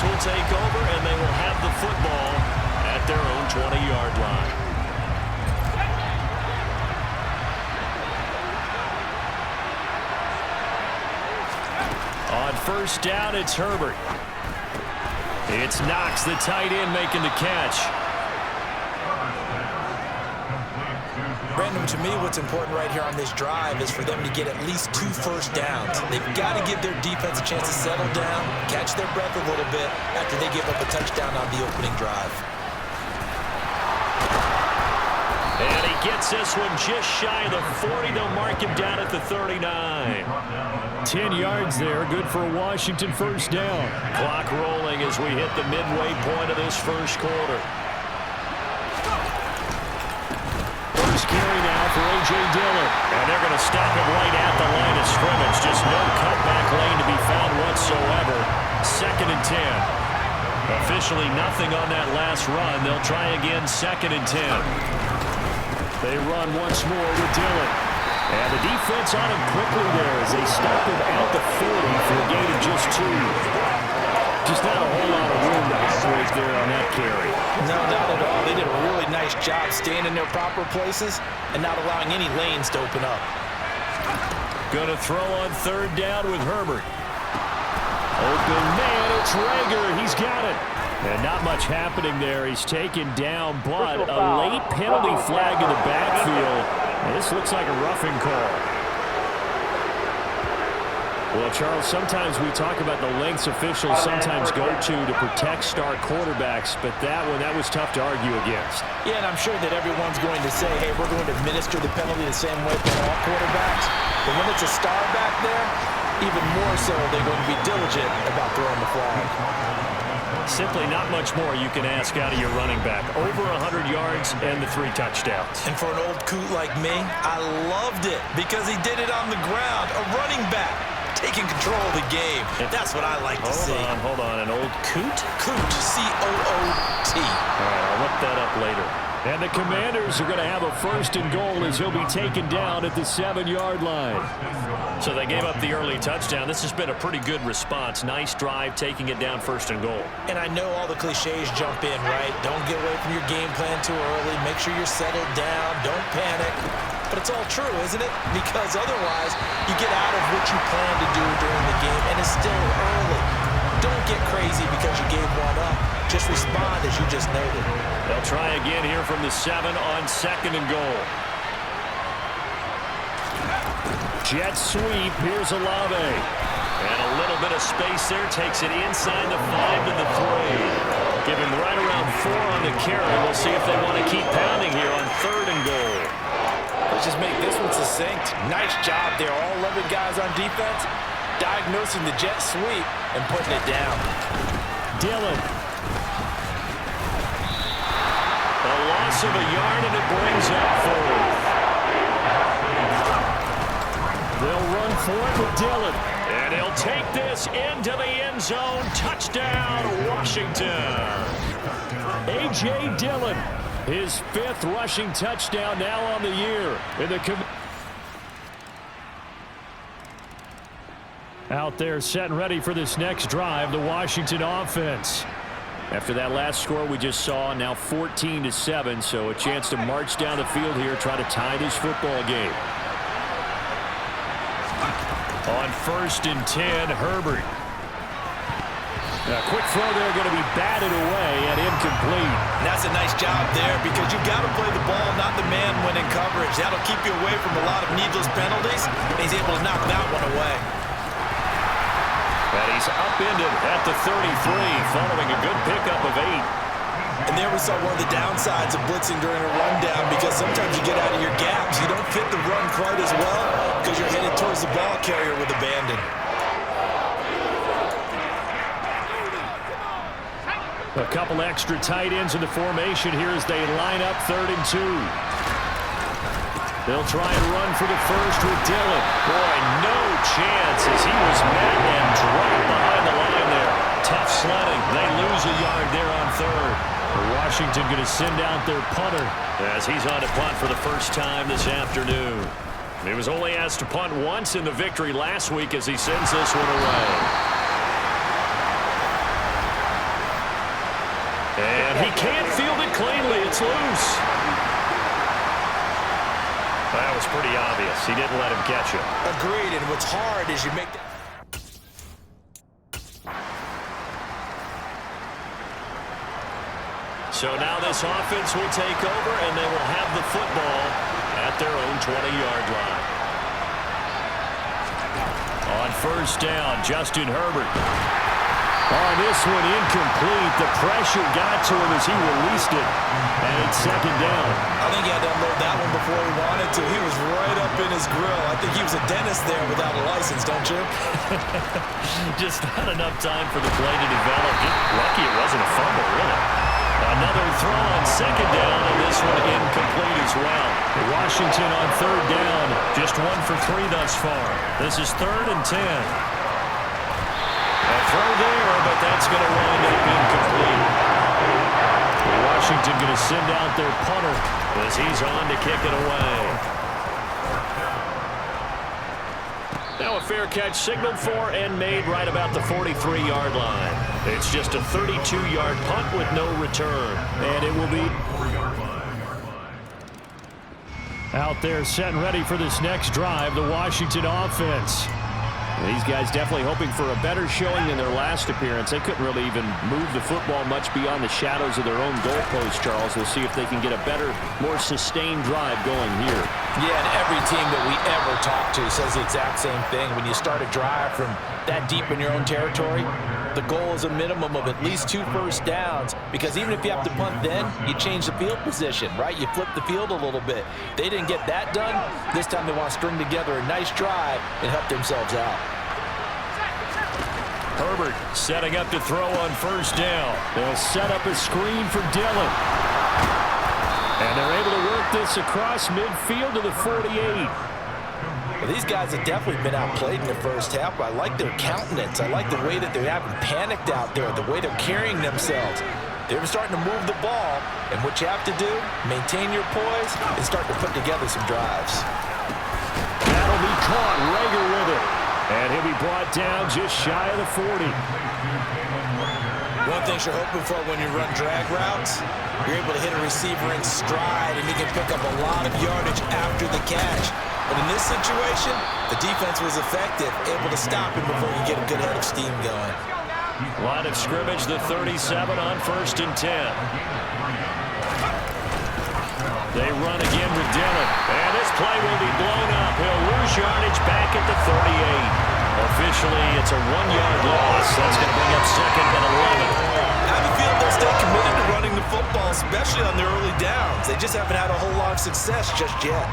defense will take over, and they will have the football at their own 20-yard line. On first down, it's Herbert. It's Knox, the tight end, making the catch. Brandon, to me, what's important right here on this drive is for them to get at least 2 first downs. They've got to give their defense a chance to settle down, catch their breath a little bit after they give up a touchdown on the opening drive. And he gets this one just shy of the 40. They'll mark him down at the 39. 10 yards there, good for a Washington first down. Clock rolling as we hit the midway point of this first quarter. First carry now for A.J. Dillon. And they're going to stop him right at the line of scrimmage. Just no cutback lane to be found whatsoever. 2nd and 10. Officially nothing on that last run. They'll try again, 2nd and 10. They run once more with Dillon. And the defense on him quickly there as they stop him at the 40 for a gain of just 2. Just not a whole lot of room to operate there on that carry. No, not at all. They did a really nice job staying in their proper places and not allowing any lanes to open up. Going to throw on 3rd down with Herbert. Open man, it's Reagor. He's got it. And not much happening there. He's taken down, but a late penalty flag in the backfield. And this looks like a roughing call. Well, Charles, sometimes we talk about the lengths officials sometimes go to protect star quarterbacks, but that was tough to argue against. Yeah, and I'm sure that everyone's going to say, hey, we're going to administer the penalty the same way for all quarterbacks. But when it's a star back there, even more so, they're going to be diligent about throwing the flag. Simply not much more you can ask out of your running back. Over 100 yards and the 3 touchdowns. And for an old coot like me, I loved it because he did it on the ground. A running back taking control of the game. That's what I like to see. Hold on. An old coot? Coot, C-O-O-T. All right, I'll look that up later. And the Commanders are going to have a 1st and goal as he'll be taken down at the 7-yard line. So they gave up the early touchdown. This has been a pretty good response. Nice drive, taking it down 1st and goal. And I know all the cliches jump in, right? Don't get away from your game plan too early. Make sure you're settled down. Don't panic. But it's all true, isn't it? Because otherwise, you get out of what you plan to do during the game, and it's still early. Don't get crazy because you gave one up. Just respond as you just noted. They'll try again here from the 7 on 2nd and goal. Jet sweep. Here's Olave. And a little bit of space there. Takes it inside the 5 to the 3. Give him right around 4 on the carry. We'll see if they want to keep pounding here on 3rd and goal. Let's just make this one succinct. Nice job there. All 11 guys on defense diagnosing the jet sweep and putting it down. Dillon. A loss of a yard, and it brings up 4th. They'll run for it with Dillon. And he'll take this into the end zone. Touchdown, Washington. A.J. Dillon. His 5th rushing touchdown now on the year. Out there set and ready for this next drive, the Washington offense. After that last score we just saw, now 14-7, so a chance to march down the field here, try to tie this football game. On 1st and 10, Herbert. A quick throw there, going to be batted away and incomplete. That's a nice job there because you've got to play the ball, not the man when in coverage. That'll keep you away from a lot of needless penalties, and he's able to knock that one away. And he's upended at the 33, following a good pickup of 8. And there we saw one of the downsides of blitzing during a rundown because sometimes you get out of your gaps. You don't fit the run quite as well because you're headed towards the ball carrier with abandon. A couple extra tight ends in the formation here as they line up 3rd and 2. They'll try and run for the 1st with Dillon. Boy, no chance as he was met and dropped behind the line there. Tough sledding. They lose a yard there on 3rd. Washington going to send out their punter as he's on to punt for the first time this afternoon. He was only asked to punt once in the victory last week as he sends this one away. gets loose. That was pretty obvious. He didn't let him catch it. Agreed, and what's hard is you make that. So now this offense will take over, and they will have the football at their own 20-yard line. On first down, Justin Herbert. On this one, incomplete. The pressure got to him as he released it, and it's second down. I think he had to unload that one before he wanted to. He was right up in his grill. I think he was a dentist there without a license, don't you? Just not enough time for the play to develop. Lucky it wasn't a fumble, really. Another throw on second down, and this one incomplete as well. Washington on third down, just 1 for 3 thus far. This is 3rd and 10. A throw there, but that's going to wind up incomplete. Washington going to send out their punter as he's on to kick it away. Now a fair catch signaled for and made right about the 43-yard line. It's just a 32-yard punt with no return. And it will be out there set and ready for this next drive, the Washington offense. These guys definitely hoping for a better showing than their last appearance. They couldn't really even move the football much beyond the shadows of their own goalpost, Charles. We'll see if they can get a better, more sustained drive going here. Yeah, and every team that we ever talk to says the exact same thing. When you start a drive from that deep in your own territory, the goal is a minimum of at least 2 first downs, because even if you have to punt then, you change the field position, right? You flip the field a little bit. They didn't get that done. This time they want to string together a nice drive and help themselves out. Herbert setting up to throw on first down. They'll set up a screen for Dillon. And they're able to work this across midfield to the 48. Well, these guys have definitely been outplayed in the first half. I like their countenance. I like the way that they haven't panicked out there, the way they're carrying themselves. They're starting to move the ball, and what you have to do, maintain your poise and start to put together some drives. That'll be caught. Reagor with it. And he'll be brought down just shy of the 40. One thing you're hoping for when you run drag routes, you're able to hit a receiver in stride, and he can pick up a lot of yardage after the catch. But in this situation, the defense was effective, able to stop him before he get a good head of steam going. Line of scrimmage, the 37 on first and 10. They run again with Dillon. And this play will be blown up. He'll lose yardage back at the 38. Officially, it's a 1-yard loss. That's going to bring up second and 11. I have a feeling they'll stay committed to running the football, especially on their early downs. They just haven't had a whole lot of success just yet.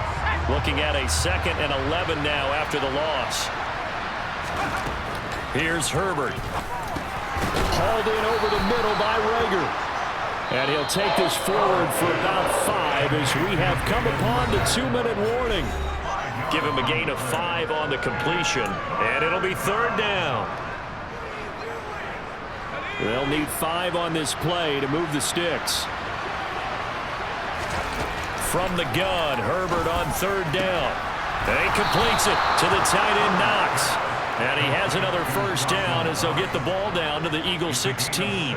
Looking at a 2nd and 11 now after the loss. Here's Herbert. Hauled in over the middle by Reagor. And he'll take this forward for about 5 as we have come upon the 2-minute warning. Give him a gain of 5 on the completion, and it'll be 3rd down. They'll need 5 on this play to move the sticks. From the gun, Herbert on 3rd down. And he completes it to the tight end, Knox. And he has another first down as they'll get the ball down to the Eagles 16.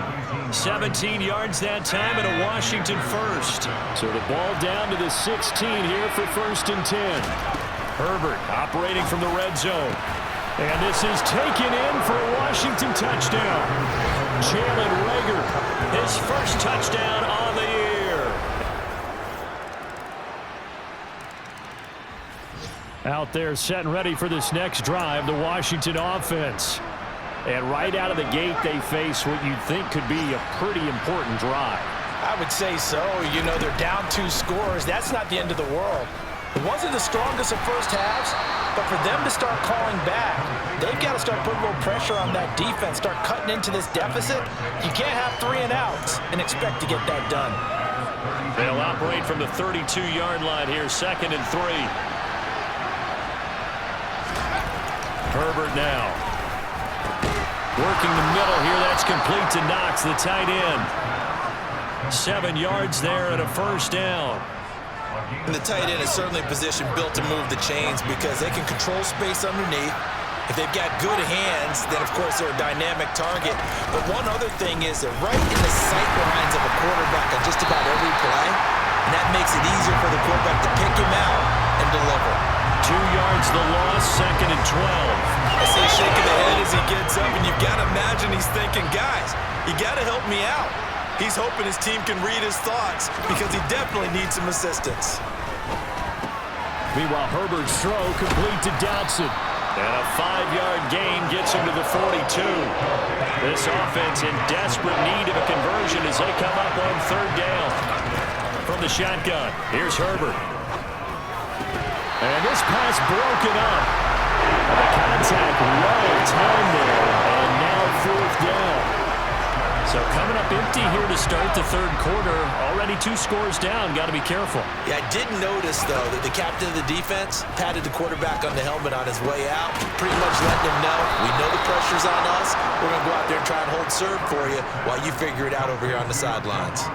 17 yards that time and a Washington first. So the ball down to the 16 here for 1st and 10. Herbert operating from the red zone. And this is taken in for a Washington touchdown. Jalen Reagor, his first touchdown on the year. Out there set and ready for this next drive, the Washington offense. And right out of the gate, they face what you'd think could be a pretty important drive. I would say so. You know, they're down 2 scores. That's not the end of the world. It wasn't the strongest of first halves, but for them to start calling back, they've got to start putting a little pressure on that defense, start cutting into this deficit. You can't have 3 and outs and expect to get that done. They'll operate from the 32-yard line here, 2nd and 3. Herbert now. Working the middle here. That's complete to Knox, the tight end. 7 yards there and a first down. And the tight end is certainly a position built to move the chains because they can control space underneath. If they've got good hands, then of course they're a dynamic target. But one other thing is they're right in the sight lines of a quarterback on just about every play. for the quarterback to pick him out and deliver. 2 yards the loss, 2nd and 12. I see him shaking the head as he gets up, and you've got to imagine he's thinking, guys, you got to help me out. He's hoping his team can read his thoughts because he definitely needs some assistance. Meanwhile, Herbert's throw complete to Dotson. And a 5-yard gain gets him to the 42. This offense in desperate need of a conversion as they come up on 3rd down. From the shotgun, here's Herbert. And this pass broken up. The contact well timed there, and now 4th down. So coming up empty here to start the 3rd quarter. Already 2 scores down. Got to be careful. Yeah, I did notice, though, that the captain of the defense patted the quarterback on the helmet on his way out, pretty much letting him know, we know the pressure's on us. We're going to go out there and try and hold serve for you while you figure it out over here on the sidelines.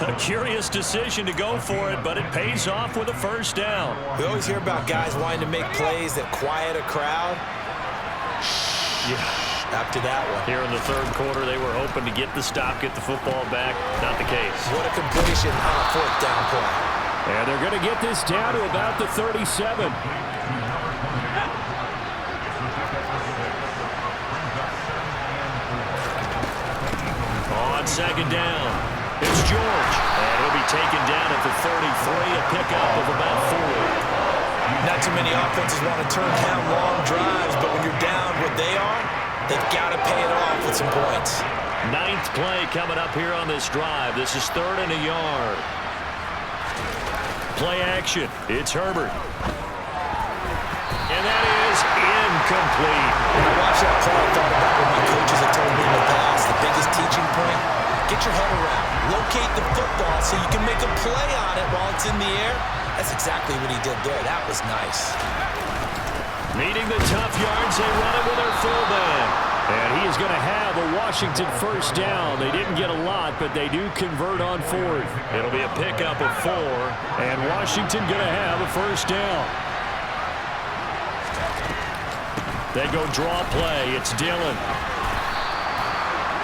A curious decision to go for it, but it pays off with a 1st down. We always hear about guys wanting to make plays that quiet a crowd. Yeah. After that one. Here in the 3rd quarter, they were hoping to get the stop, get the football back. Not the case. What a completion on a 4th down play. And they're going to get this down to about the 37. On 2nd down, it's George. And he'll be taken down at the 33, a pickup of about 4. Not too many offenses want to turn down long drives, but when you're down what they are, they've got to pay it off with some points. 9th play coming up here on this drive. This is 3rd and a yard. Play action. It's Herbert. And that is incomplete. When I watched that play, I thought about what my coaches have told me in the past. The biggest teaching point, get your head around. Locate the football so you can make a play on it while it's in the air. That's exactly what he did there. That was nice. Needing the tough yards, they run it with their fullback. And he is going to have a Washington 1st down. They didn't get a lot, but they do convert on 4th. It'll be a pickup of 4, and Washington going to have a 1st down. They go draw play. It's Dillon.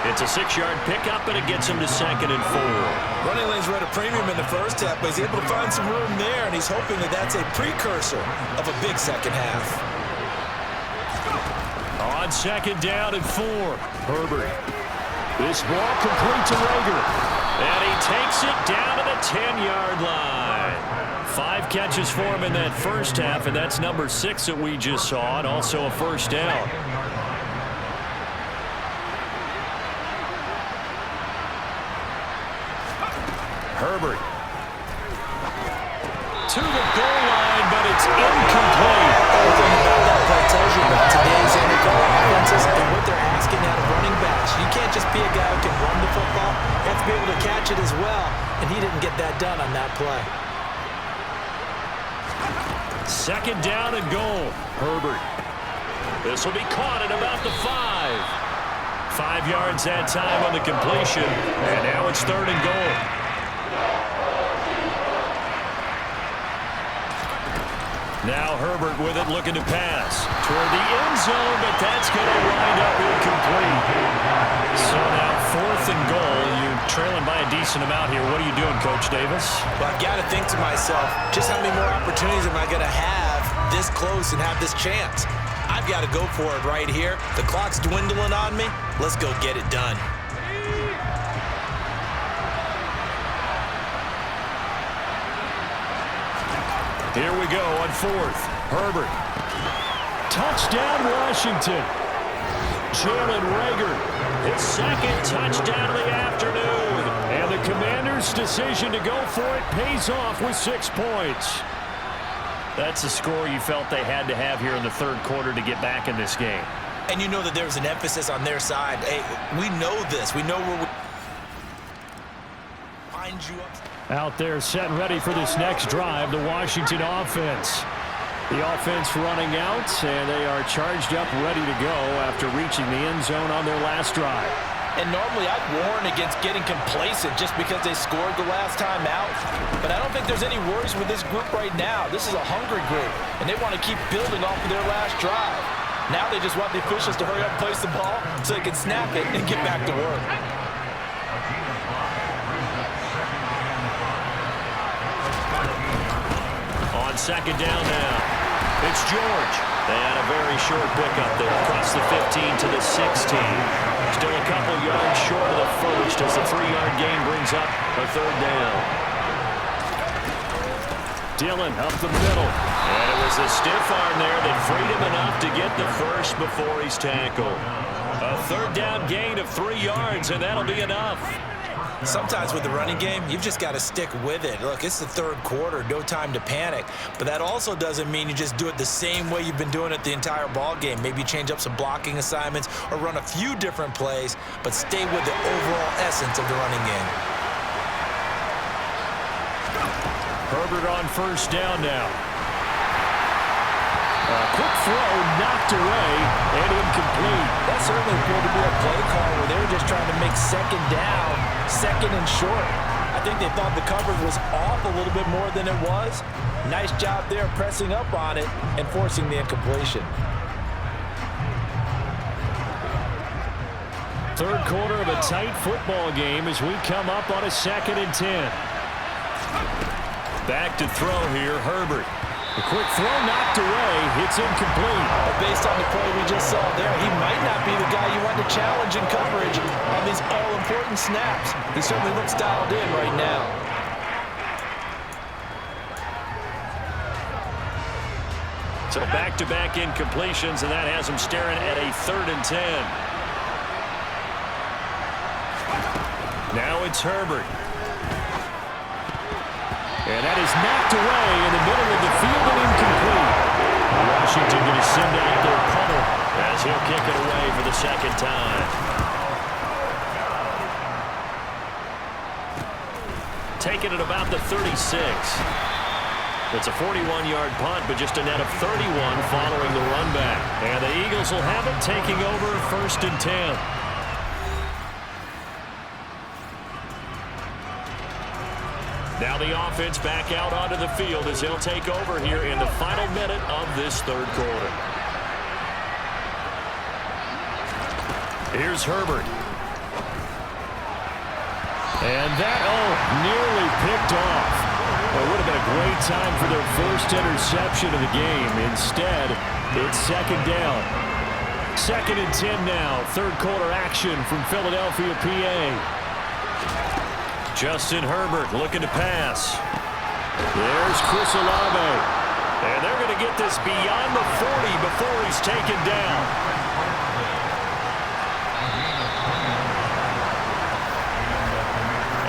It's a 6-yard pickup, and it gets him to 2nd and 4. Running lanes were at a premium in the 1st half, but he's able to find some room there, and he's hoping that that's a precursor of a big 2nd half. On 2nd down and 4, Herbert. This ball complete to Rager. And he takes it down to the 10-yard line. 5 catches for him in that 1st half, and that's number 6 that we just saw, and also a 1st down. Herbert to the goal line, but it's incomplete. Everything about that play tells you about today's NFL offenses and what they're asking out of running backs. You can't just be a guy who can run the football. You have to be able to catch it as well, and he didn't get that done on that play. 2nd down and goal. Herbert. This will be caught at about the 5. 5 yards that time on the completion, and now it's 3rd and goal. Now Herbert with it, looking to pass toward the end zone, but that's going to wind up incomplete. So now 4th and goal. You're trailing by a decent amount here. What are you doing, Coach Davis? Well, I've got to think to myself, just how many more opportunities am I going to have this close and have this chance? I've got to go for it right here. The clock's dwindling on me. Let's go get it done. Here we go on 4th. Herbert. Touchdown, Washington. Jalen Reagor, his 2nd touchdown of the afternoon. And the Commanders' decision to go for it pays off with 6 points. That's the score you felt they had to have here in the 3rd quarter to get back in this game. And you know that there's an emphasis on their side. Hey, we know this. We know where we find you up. Out there set ready for this next drive, the Washington offense. The offense running out, and they are charged up, ready to go after reaching the end zone on their last drive. And normally I'd warn against getting complacent just because they scored the last time out. But I don't think there's any worries with this group right now. This is a hungry group, and they want to keep building off of their last drive. Now they just want the officials to hurry up and place the ball so they can snap it and get back to work. second down now. It's George. They had a very short pickup there across the 15 to the 16. Still a couple yards short of the first as the 3-yard gain brings up a third down. Dillon up the middle. And it was a stiff arm there that freed him enough to get the first before he's tackled. A third down gain of 3 yards, and that'll be enough. Sometimes with the running game, you've just got to stick with it. Look, it's the third quarter, no time to panic. But that also doesn't mean you just do it the same way you've been doing it the entire ball game. Maybe change up some blocking assignments or run a few different plays, but stay with the overall essence of the running game. Herbert on first down now. A quick throw knocked away and incomplete. That certainly appeared to be a play call where they were just trying to make second down, second and short. I think they thought the coverage was off a little bit more than it was. Nice job there pressing up on it and forcing the incompletion. Third quarter of a tight football game as we come up on a 2nd and 10. Back to throw here, Herbert. A quick throw knocked away. It's incomplete. But based on the play we just saw there, he might not be the guy you want to challenge in coverage on these all-important snaps. He certainly looks dialed in right now. So back-to-back incompletions, and that has him staring at a 3rd and 10. Now it's Herbert. And that is knocked away in the middle of the field and incomplete. Washington going to send out their punter as he'll kick it away for the 2nd time. Taking it about the 36. It's a 41-yard punt, but just a net of 31 following the run back. And the Eagles will have it taking over 1st and 10. Now the offense back out onto the field as he'll take over here in the final minute of this third quarter. Here's Herbert. And that, nearly picked off. Well, it would have been a great time for their first interception of the game. Instead, it's 2nd down. 2nd and 10 now. Third quarter action from Philadelphia, PA. Justin Herbert looking to pass. There's Chris Olave. And they're going to get this beyond the 40 before he's taken down.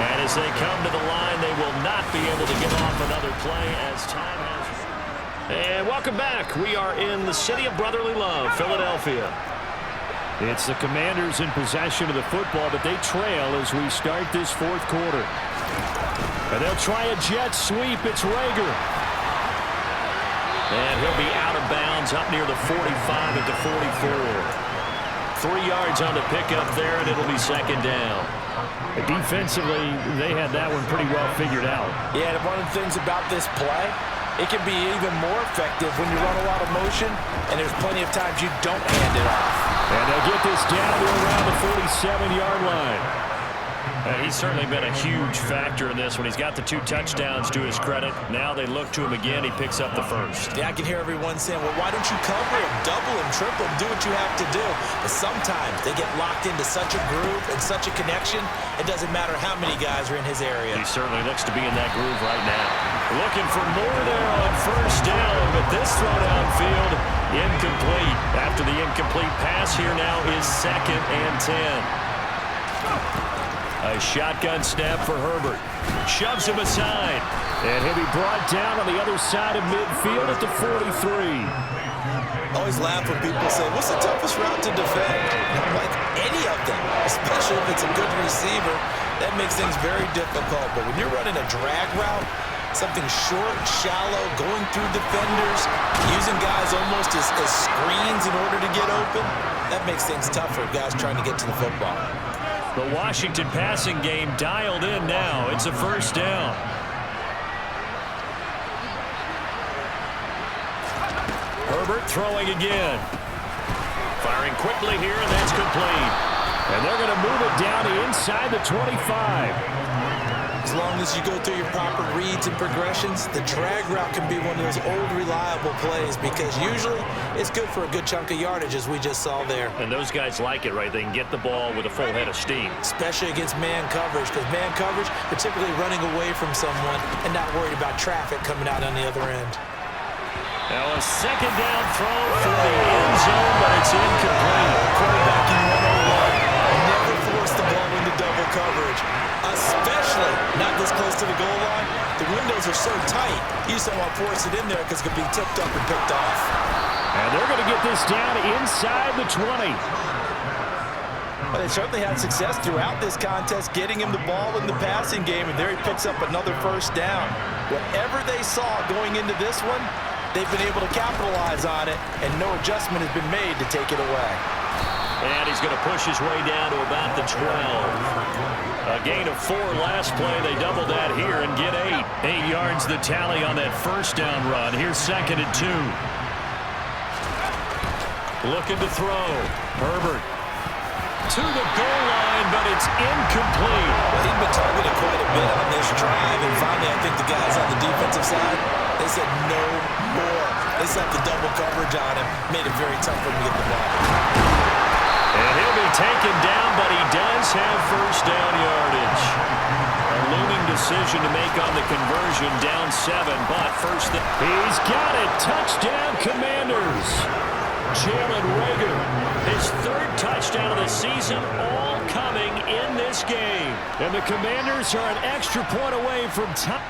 And as they come to the line, they will not be able to get off another play as time has. And welcome back. We are in the city of brotherly love, Philadelphia. It's the Commanders in possession of the football, but they trail as we start this 4th quarter. And they'll try a jet sweep. It's Reagor. And he'll be out of bounds up near the 45 at the 44. 3 yards on the pickup there, and it'll be 2nd down. Defensively, they had that one pretty well figured out. Yeah, and one of the things about this play, it can be even more effective when you run a lot of motion, and there's plenty of times you don't hand it off. And they'll get this down to around the 47-yard line. He's certainly been a huge factor in this when he's got the 2 touchdowns to his credit. Now they look to him again. He picks up the first. Yeah, I can hear everyone saying, well, why don't you cover him, double him, triple him, do what you have to do. But sometimes they get locked into such a groove and such a connection, it doesn't matter how many guys are in his area. He certainly looks to be in that groove right now. Looking for more there on first down, but this throw downfield, incomplete. After the incomplete pass, here now is 2nd and 10. A shotgun snap for Herbert. Shoves him aside. And he'll be brought down on the other side of midfield at the 43. Always laugh when people say, what's the toughest route to defend? I'm like, any of them, especially if it's a good receiver. That makes things very difficult. But when you're running a drag route, something short, shallow, going through defenders, using guys almost as screens in order to get open, that makes things tough for guys trying to get to the football. The Washington passing game dialed in now. It's a first down. Herbert throwing again. Firing quickly here, and that's complete. And they're going to move it down to inside the 25. As long as you go through your proper reads and progressions, the drag route can be one of those old reliable plays because usually it's good for a good chunk of yardage, as we just saw there. And those guys like it, right? They can get the ball with a full head of steam. Especially against man coverage, because man coverage, they're typically running away from someone and not worried about traffic coming out on the other end. Now a second down throw for the end zone, but it's incomplete. Quarterbacking 101. Never force the ball into double coverage, especially not this close to the goal line. The windows are so tight, you just don't want to force it in there because it could be tipped up and picked off. And they're going to get this down inside the 20. Well, they certainly had success throughout this contest, getting him the ball in the passing game, and there he picks up another first down. Whatever they saw going into this one, they've been able to capitalize on it, and no adjustment has been made to take it away. And he's going to push his way down to about the 12. A gain of 4 last play. They double that here and get 8. 8 yards the tally on that first down run. Here's 2nd and 2. Looking to throw. Herbert to the goal line, but it's incomplete. Well, he's been targeted quite a bit on this drive, and finally I think the guys on the defensive side, they said no more. They slapped the double coverage on him, made it very tough for him to get the ball. And he'll be taken down, but he does have first down yardage. A looming decision to make on the conversion, down 7, but first he's got it. Touchdown, Commanders. Jalen Reagor, his 3rd touchdown of the season, all coming in this game. And the Commanders are an extra point away from top.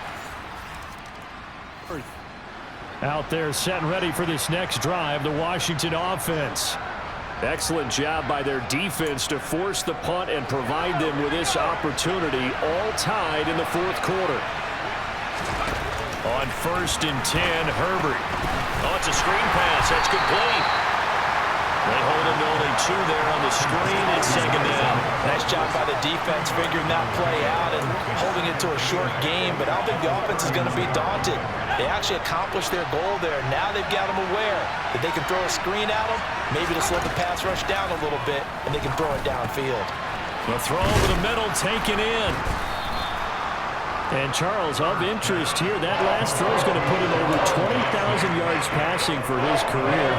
Out there set and ready for this next drive, the Washington offense. Excellent job by their defense to force the punt and provide them with this opportunity, all tied in the 4th quarter. On 1st and 10, Herbert. Oh, it's a screen pass. That's complete. They hold him to only 2 there on the screen. It's 2nd down. Nice job by the defense figuring that play out and holding it to a short game, but I don't think the offense is going to be daunted. They actually accomplished their goal there. Now they've got them aware that they can throw a screen at them, maybe to slow the pass rush down a little bit, and they can throw it downfield. The throw over the middle taken in. And Charles, of interest here, that last throw is going to put him over 20,000 yards passing for his career.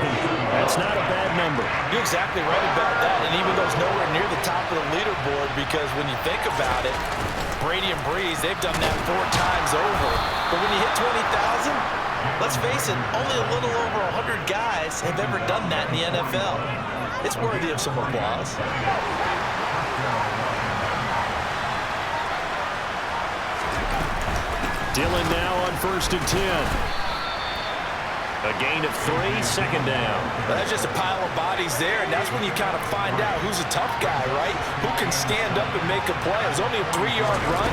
That's not a bad number. You're exactly right about that, and even though it's nowhere near the top of the leaderboard, because when you think about it, Brady and Breeze, they've done that 4 times over. But when you hit 20,000, let's face it, only a little over 100 guys have ever done that in the NFL. It's worthy of some applause. Dillon now on 1st and 10. A gain of 3, 2nd down. Well, that's just a pile of bodies there, and that's when you kind of find out who's a tough guy, right? Who can stand up and make a play. It was only a 3-yard run,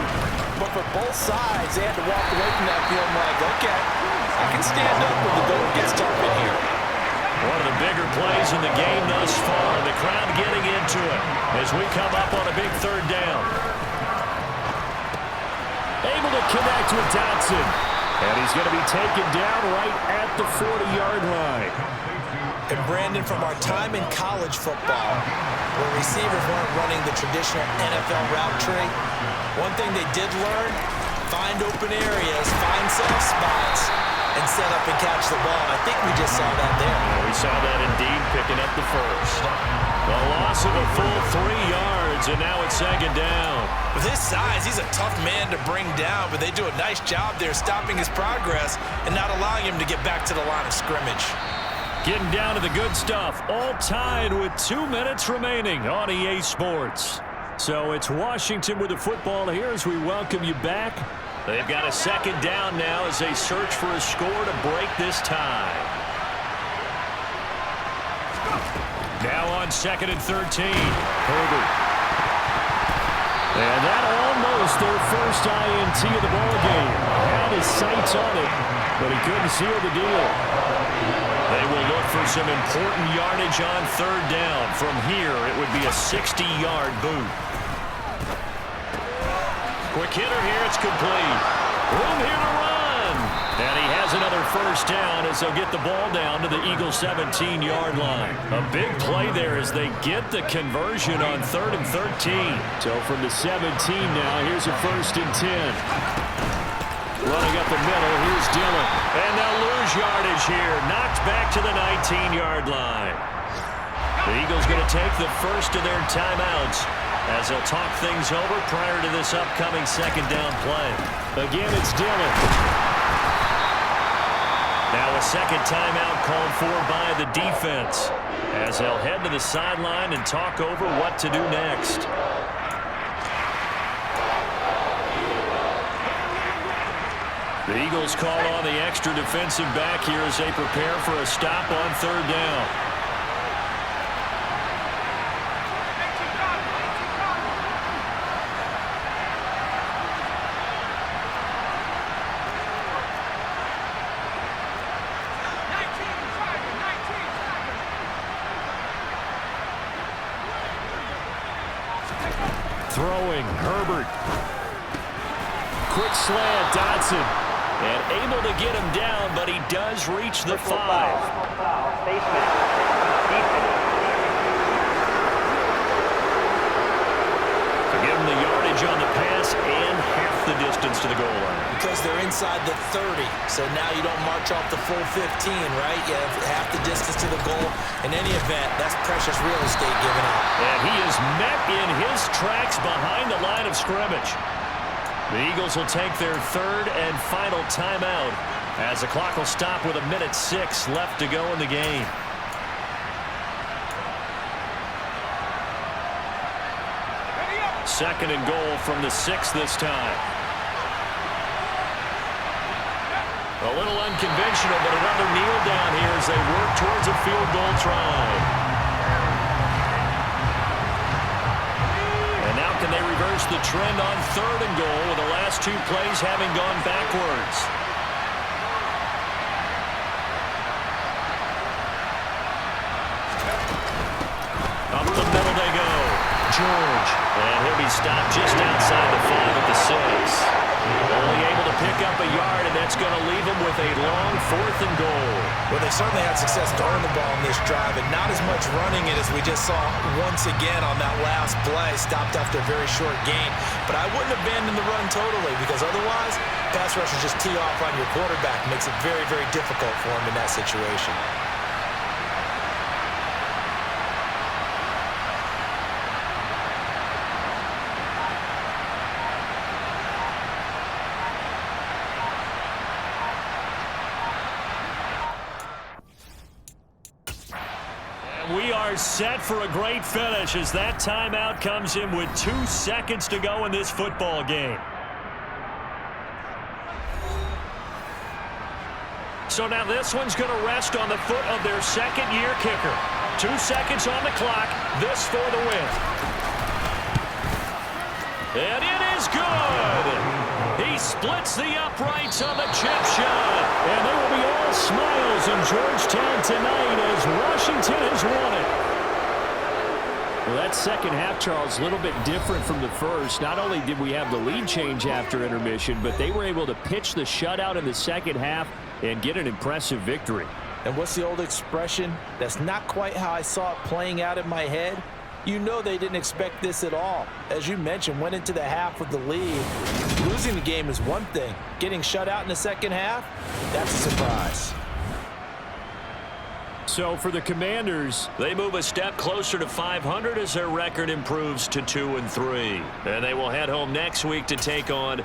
but for both sides, they had to walk away from that feeling like, okay, I can stand up when the going gets tough in here. One of the bigger plays in the game thus far. The crowd getting into it as we come up on a big 3rd down. Able to connect with Dotson. And he's going to be taken down right at the 40-yard line. And Brandon, from our time in college football, where receivers weren't running the traditional NFL route tree, one thing they did learn, find open areas, find soft spots, and set up and catch the ball. I think we just saw that there. Yeah, we saw that indeed, picking up the first. The loss of a full 3 yards, and now it's 2nd down. With his size, he's a tough man to bring down, but they do a nice job there stopping his progress and not allowing him to get back to the line of scrimmage. Getting down to the good stuff, all tied with 2 minutes remaining on EA Sports. So it's Washington with the football here as we welcome you back. They've got a 2nd down now as they search for a score to break this tie. Now on 2nd and 13, Herbert. And that almost their first INT of the ballgame. Had his sights on it, but he couldn't seal the deal. They will look for some important yardage on 3rd down. From here, it would be a 60-yard boot. Quick hitter here, it's complete. Room here to run. And he has another first down as they'll get the ball down to the Eagles' 17-yard line. A big play there as they get the conversion on 3rd and 13. So from the 17 now, here's a 1st and 10. Running up the middle, here's Dillon. And they'll lose yardage here. Knocked back to the 19-yard line. The Eagles going to take the first of their timeouts as they'll talk things over prior to this upcoming 2nd down play. Again, it's Dillon. Now a 2nd timeout called for by the defense as they'll head to the sideline and talk over what to do next. The Eagles call on the extra defensive back here as they prepare for a stop on 3rd down. Throwing, Herbert. Quick slant, Dodson. And able to get him down, but he does reach the 5. To give him the yardage on the pass and half the distance to the goal line. Because they're inside the 30, so now you don't march off the full 15, right? You have half the distance to the goal. In any event, that's precious real estate given up. And he is met in his tracks behind the line of scrimmage. The Eagles will take their 3rd and final timeout as the clock will stop with 1:06 left to go in the game. Second and goal from the 6 this time. A little unconventional, but another kneel down here as they work towards a field goal try. Can they reverse the trend on 3rd and goal with the last 2 plays having gone backwards? Up the middle they go. George. And he'll be stopped just outside the 5 at the 6. Only able to pick up a yard, and that's going to leave him with a long 4th and goal. Well, they certainly had success throwing the ball in this drive, and not as much running it as we just saw once again on that last play. Stopped after a very short gain. But I wouldn't abandon the run totally, because otherwise, pass rushers just tee off on your quarterback. Makes it very, very difficult for him in that situation. We are set for a great finish as that timeout comes in with 2 seconds to go in this football game. So now this one's going to rest on the foot of their 2nd-year kicker. 2 seconds on the clock. This for the win. And it is good. He splits the uprights on the chip shot. And they will be all smiles in Georgetown tonight as Washington has won it. Well, that second half, Charles, a little bit different from the first. Not only did we have the lead change after intermission, but they were able to pitch the shutout in the second half and get an impressive victory. And what's the old expression? That's not quite how I saw it playing out in my head. You know they didn't expect this at all. As you mentioned, went into the half with the lead. Losing the game is one thing. Getting shut out in the second half, that's a surprise. So for the Commanders, they move a step closer to 500 as their record improves to 2-3. And they will head home next week to take on